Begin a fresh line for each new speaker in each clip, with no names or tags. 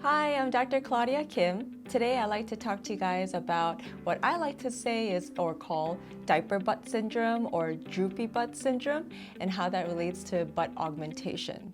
Hi, I'm Dr. Claudia Kim. Today I'd like to talk to you guys about what I like to say is or call diaper butt syndrome or droopy butt syndrome and how that relates to butt augmentation.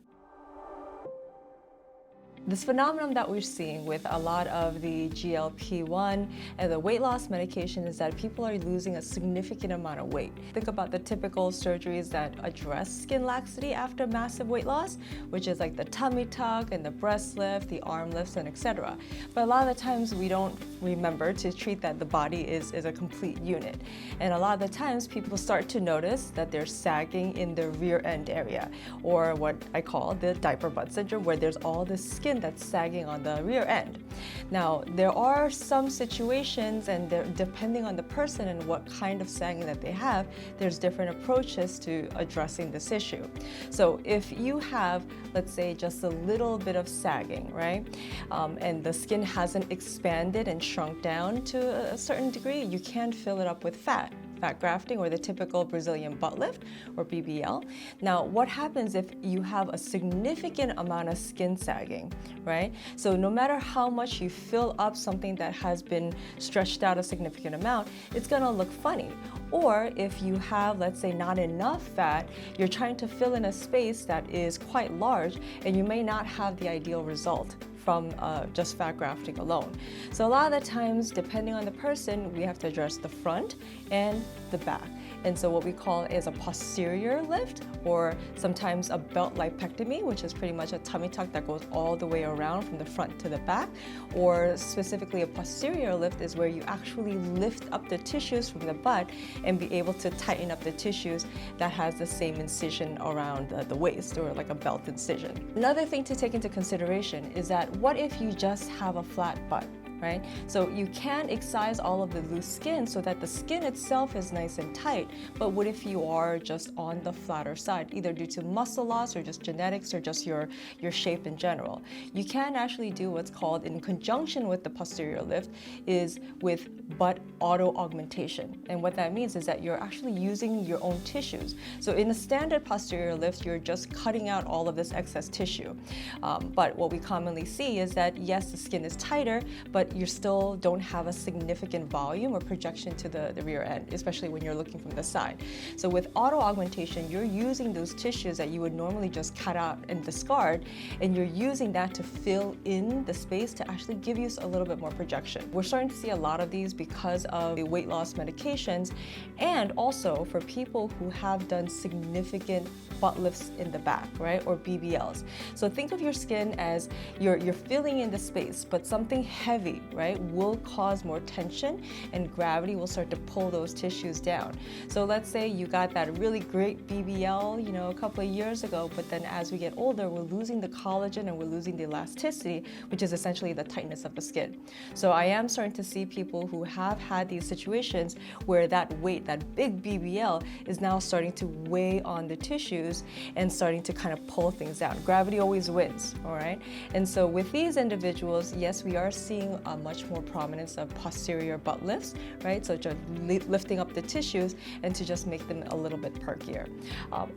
This phenomenon that we're seeing with a lot of the GLP-1 and the weight loss medication is that people are losing a significant amount of weight. Think about the typical surgeries that address skin laxity after massive weight loss, which is like the tummy tuck and the breast lift, the arm lifts, and etc. But a lot of the times we don't remember to treat that the body is a complete unit. And a lot of the times people start to notice that they're sagging in the rear end area, or what I call the diaper butt syndrome, where there's all this skin that's sagging on the rear end. Now, there are some situations, and depending on the person and what kind of sagging that they have, there's different approaches to addressing this issue. So if you have, let's say, just a little bit of sagging, right, and the skin hasn't expanded and shrunk down to a certain degree, you can fill it up with fat grafting, or the typical Brazilian butt lift, or BBL. Now, what happens if you have a significant amount of skin sagging, right? So no matter how much you fill up something that has been stretched out a significant amount, it's gonna look funny. Or if you have, let's say, not enough fat, you're trying to fill in a space that is quite large, and you may not have the ideal result from just fat grafting alone. So a lot of the times, depending on the person, we have to address the front and the back. And so what we call is a posterior lift, or sometimes a belt lipectomy, which is pretty much a tummy tuck that goes all the way around from the front to the back. Or specifically a posterior lift is where you actually lift up the tissues from the butt and be able to tighten up the tissues that has the same incision around the waist, or like a belt incision. Another thing to take into consideration is that what if you just have a flat butt? Right? So you can excise all of the loose skin so that the skin itself is nice and tight, but what if you are just on the flatter side, either due to muscle loss or just genetics or just your shape in general? You can actually do what's called, in conjunction with the posterior lift, is with butt auto augmentation. And what that means is that you're actually using your own tissues. So in a standard posterior lift, you're just cutting out all of this excess tissue. But what we commonly see is that yes, the skin is tighter, but you still don't have a significant volume or projection to the rear end, especially when you're looking from the side. So with auto augmentation, you're using those tissues that you would normally just cut out and discard, and you're using that to fill in the space to actually give you a little bit more projection. We're starting to see a lot of these because of the weight loss medications, and also for people who have done significant butt lifts in the back, right, or BBLs. So think of your skin as you're filling in the space, but something heavy, right, will cause more tension, and gravity will start to pull those tissues down. So let's say you got that really great BBL, a couple of years ago, but then as we get older, we're losing the collagen and we're losing the elasticity, which is essentially the tightness of the skin. So I am starting to see people who have had these situations where that weight, that big BBL, is now starting to weigh on the tissues and starting to kind of pull things down. Gravity always wins, all right? And so with these individuals, yes, we are seeing a much more prominence of posterior butt lifts, right? So just lifting up the tissues and to just make them a little bit perkier.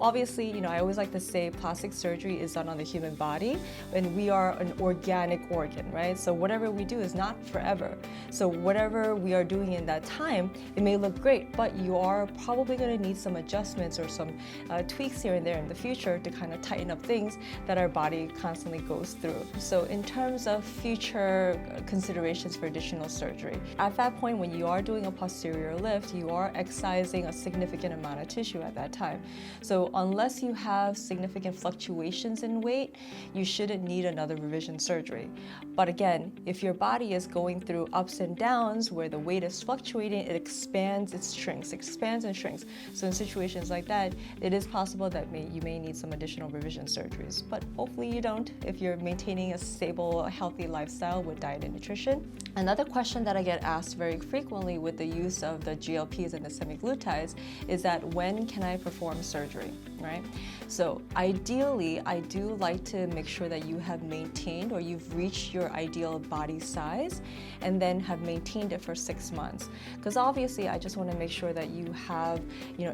Obviously, I always like to say plastic surgery is done on the human body, and we are an organic organ, right? So whatever we do is not forever. So whatever we are doing in that time, it may look great, but you are probably going to need some adjustments or some tweaks here and there in the future to kind of tighten up things that our body constantly goes through. So in terms of future considerations for additional surgery, at that point when you are doing a posterior lift, you are excising a significant amount of tissue at that time. So unless you have significant fluctuations in weight, you shouldn't need another revision surgery. But again, if your body is going through ups and downs where the weight is fluctuating, it expands, it shrinks, expands and shrinks. So in situations like that, it is possible that you may need some additional revision surgeries, but hopefully you don't if you're maintaining a stable, healthy lifestyle with diet and nutrition. Another question that I get asked very frequently with the use of the GLPs and the semaglutides is that when can I perform surgery, right? So ideally, I do like to make sure that you have maintained or you've reached your ideal body size and then have maintained it for 6 months. Because obviously, I just want to make sure that you have,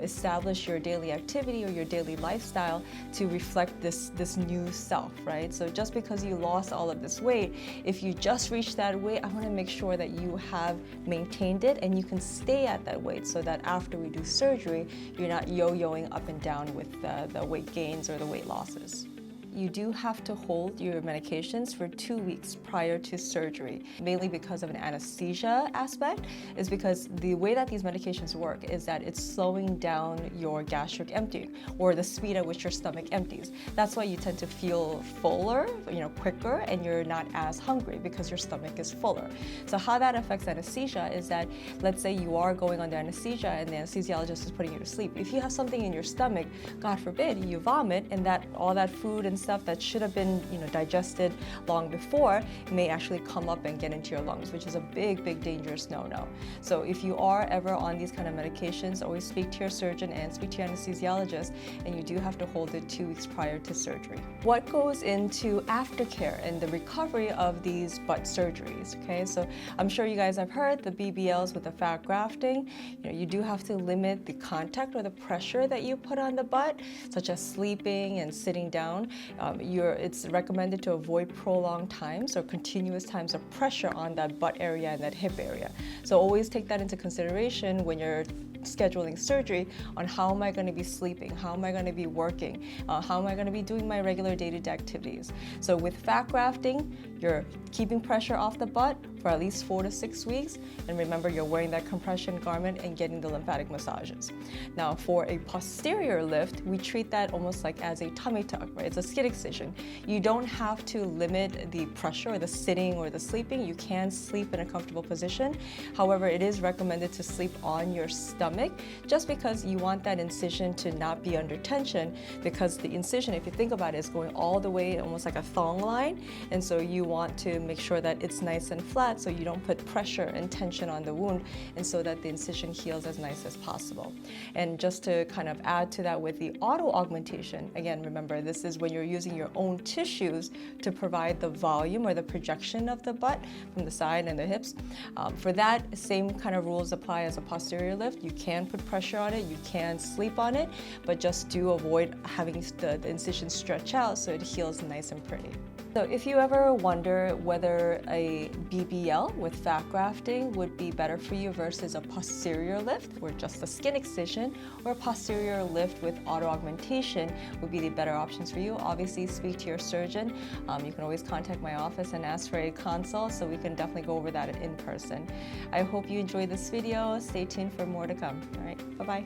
established your daily activity or your daily lifestyle to reflect this new self, right? So just because you lost all of this weight, if you just reach that weight, I want to make sure that you have maintained it and you can stay at that weight so that after we do surgery, you're not yo-yoing up and down with the weight gains or the weight losses. You do have to hold your medications for 2 weeks prior to surgery, mainly because of an anesthesia aspect, is because the way that these medications work is that it's slowing down your gastric emptying, or the speed at which your stomach empties. That's why you tend to feel fuller, quicker, and you're not as hungry because your stomach is fuller. So how that affects anesthesia is that, let's say you are going under anesthesia and the anesthesiologist is putting you to sleep. If you have something in your stomach, God forbid, you vomit, and that all that food and stuff that should have been digested long before may actually come up and get into your lungs, which is a big dangerous no-no. So if you are ever on these kind of medications, always speak to your surgeon and speak to your anesthesiologist, and you do have to hold it 2 weeks prior to surgery. What goes into aftercare and the recovery of these butt surgeries? Okay, so I'm sure you guys have heard the BBLs with the fat grafting. You do have to limit the contact or the pressure that you put on the butt, such as sleeping and sitting down. It's recommended to avoid prolonged times or continuous times of pressure on that butt area and that hip area. So always take that into consideration when you're scheduling surgery on how am I going to be sleeping, how am I going to be working, how am I going to be doing my regular day-to-day activities. So with fat grafting, you're keeping pressure off the butt for at least 4 to 6 weeks, and remember you're wearing that compression garment and getting the lymphatic massages. Now for a posterior lift, we treat that almost like as a tummy tuck, right? It's a skin excision. You don't have to limit the pressure or the sitting or the sleeping. You can sleep in a comfortable position. However, it is recommended to sleep on your stomach just because you want that incision to not be under tension, because the incision, if you think about it, is going all the way almost like a thong line, and so you want to make sure that it's nice and flat so you don't put pressure and tension on the wound, and so that the incision heals as nice as possible. And just to kind of add to that with the auto augmentation, again, remember this is when you're using your own tissues to provide the volume or the projection of the butt from the side and the hips. For that, same kind of rules apply as a posterior lift. You can put pressure on it, you can sleep on it, but just do avoid having the incision stretch out so it heals nice and pretty. So if you ever wonder whether a BBL with fat grafting would be better for you versus a posterior lift or just a skin excision, or a posterior lift with auto augmentation would be the better options for you, obviously speak to your surgeon. You can always contact my office and ask for a consult, so we can definitely go over that in person. I hope you enjoyed this video. Stay tuned for more to come. All right, bye-bye.